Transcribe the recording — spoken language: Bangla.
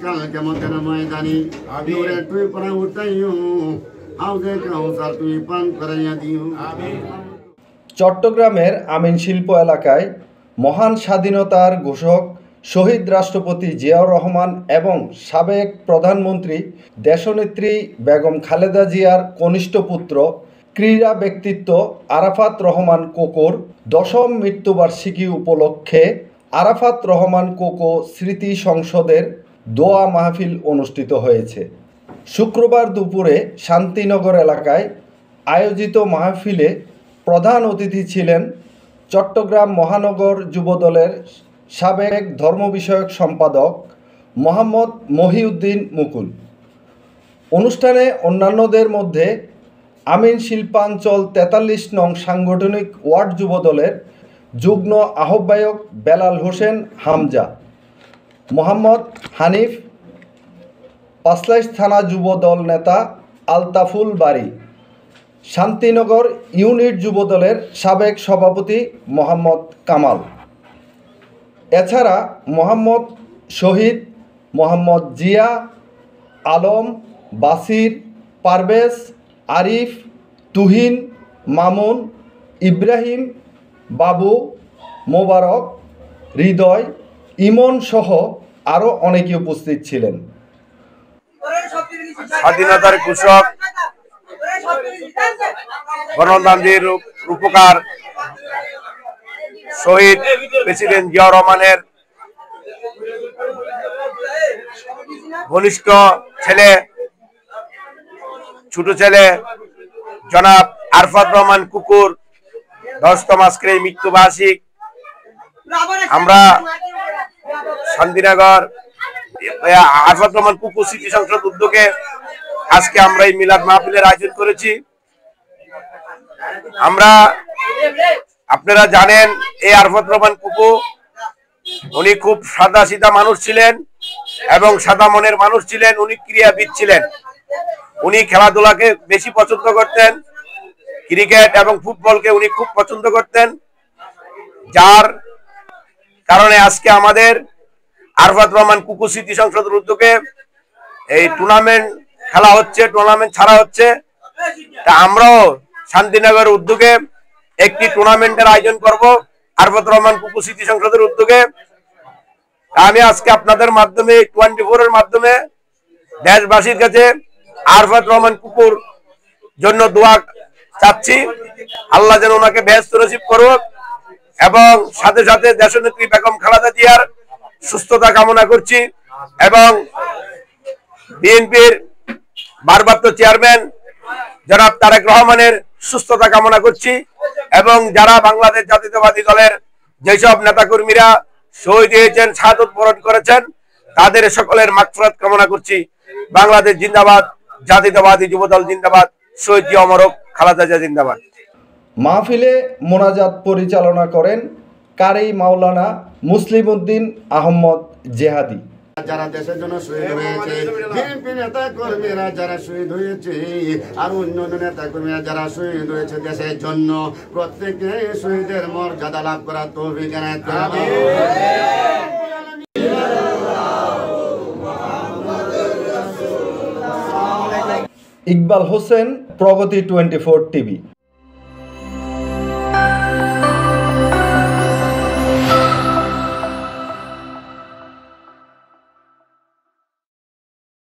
কাল কেমতের ময়দানি নূরে তুই পরা উঠাইও আউদে কাউসার তুই পান করাইয়া দিও। চট্টগ্রামের আমিন শিল্প এলাকায় মহান স্বাধীনতার ঘোষক শহীদ রাষ্ট্রপতি জিয়াউর রহমান এবং সাবেক প্রধানমন্ত্রী দেশনেত্রী বেগম খালেদা জিয়ার কনিষ্ঠ পুত্র ক্রীড়া ব্যক্তিত্ব আরাফাত রহমান কোকোর ১০ম মৃত্যুবার্ষিকী উপলক্ষে আরাফাত রহমান কোকো স্মৃতি সংসদের দোয়া মাহফিল অনুষ্ঠিত হয়েছে। শুক্রবার দুপুরে শান্তিনগর এলাকায় আয়োজিত মাহফিলে প্রধান অতিথি ছিলেন চট্টগ্রাম মহানগর যুবদলের সাবেক ধর্ম বিষয়ক সম্পাদক মোহাম্মদ মহিউদ্দিন মুকুল। অনুষ্ঠানে অন্যান্যদের মধ্যে আমিন শিল্পাঞ্চল ৪৩ নং সাংগঠনিক ওয়ার্ড যুবদলের যুগ্ম আহ্বায়ক বেলাল হোসেন হামজা, মোহাম্মদ হানিফ, পাঁচলাইশ থানা যুবদল নেতা আলতাফুল বারী, শান্তিনগর ইউনিট যুবদলের সাবেক সভাপতি মোহাম্মদ কামাল, এছাড়া মোহাম্মদ শহীদ, মোহাম্মদ জিয়া, আলম, বাসির, পারভেজ, আরিফ, তুহিন, মামুন, ইব্রাহিম, বাবু, মোবারক, হৃদয়, ইমন সহ আরও অনেকে উপস্থিত ছিলেন। স্বাধীনতার ঘোষক গণতন্ত্রের রূপকার শহীদ প্রেসিডেন্ট জিয়াউর রহমানের ঘনিষ্ঠ ছেলে, ছোট ছেলে জনাব আরাফাত রহমান কুকুর ১০তম আজকের মৃত্যুবার্ষিক আমরা শান্তিনগর আরাফাত রহমান কুকুর স্মৃতি সংসদ উদ্যোগে আজকে আমরা এই মিলাদ মাহফিলের আয়োজন করেছি। আপনারা জানেন এই আরাফাত রহমান কুকু উনি খুব সাদা সিধা মানুষ ছিলেন এবং সাদা মনের মানুষ ছিলেন। উনি ক্রীড়াবিদ ছিলেন। উনি খেলাধুলাকে বেশি পছন্দ করতেন, ক্রিকেট এবং ফুটবলকে উনি খুব পছন্দ করতেন, যার কারণে আজকে আমাদের আরাফাত রহমান কুকু স্মৃতি সংসদের উদ্যোগে এই টুর্নামেন্ট খেলা হচ্ছে, টুর্নামেন্ট ছাড়া হচ্ছে। তা আমরাও শান্তিনগরের উদ্যোগে একটি টুর্নামেন্টের আয়োজন করব আরাফাত রহমান কুকু স্মৃতি সংসদের উদ্যোগে। আমি আজকে আপনাদের মাধ্যমে 24 এর মাধ্যমে দেশবাসীর কাছে আরাফাত রহমান কুকুর জন্য দোয়া চাচ্ছি। আল্লাহ যেন ওনাকে বেহেশত নসিব করুক এবং সাথে সাথে দেশনেত্রী বেগম খালেদা জিয়ার সুস্থতা কামনা করছি এবং বিএনপির ভারপ্রাপ্ত চেয়ারম্যান জনাব তারেক রহমানের সুস্থতা কামনা করছি এবং যারা বাংলাদেশ জাতীয়তাবাদী দলের যেসব নেতাকর্মীরা শহীদ হয়েছেন, শাহাদত বরণ করেছেন, তাদের সকলের মাগফিরাত কামনা করছি। বাংলাদেশ জিন্দাবাদ, জাতীয়তাবাদী যুবদল জিন্দাবাদ, শহীদ জিয়া অমর হোক, খালেদা জিয়া জিন্দাবাদ। মাহফিলে মোনাজাত পরিচালনা করেন কারি মাওলানা মুসলিম উদ্দিন আহমদ জেহাদি। যারা দেশের জন্য শহীদ হয়েছে, বিএনপি নেতা কর্মীরা যারা শহীদ হয়েছে, আর অন্যান্য নেতা কর্মীরা যারা শহীদ হয়েছে দেশের জন্য, প্রত্যেকে শহীদের মর্যাদা লাভ করার তৌফিক এনায়েত করুন। ইকবাল হোসেন, প্রগতি 24 টিভি।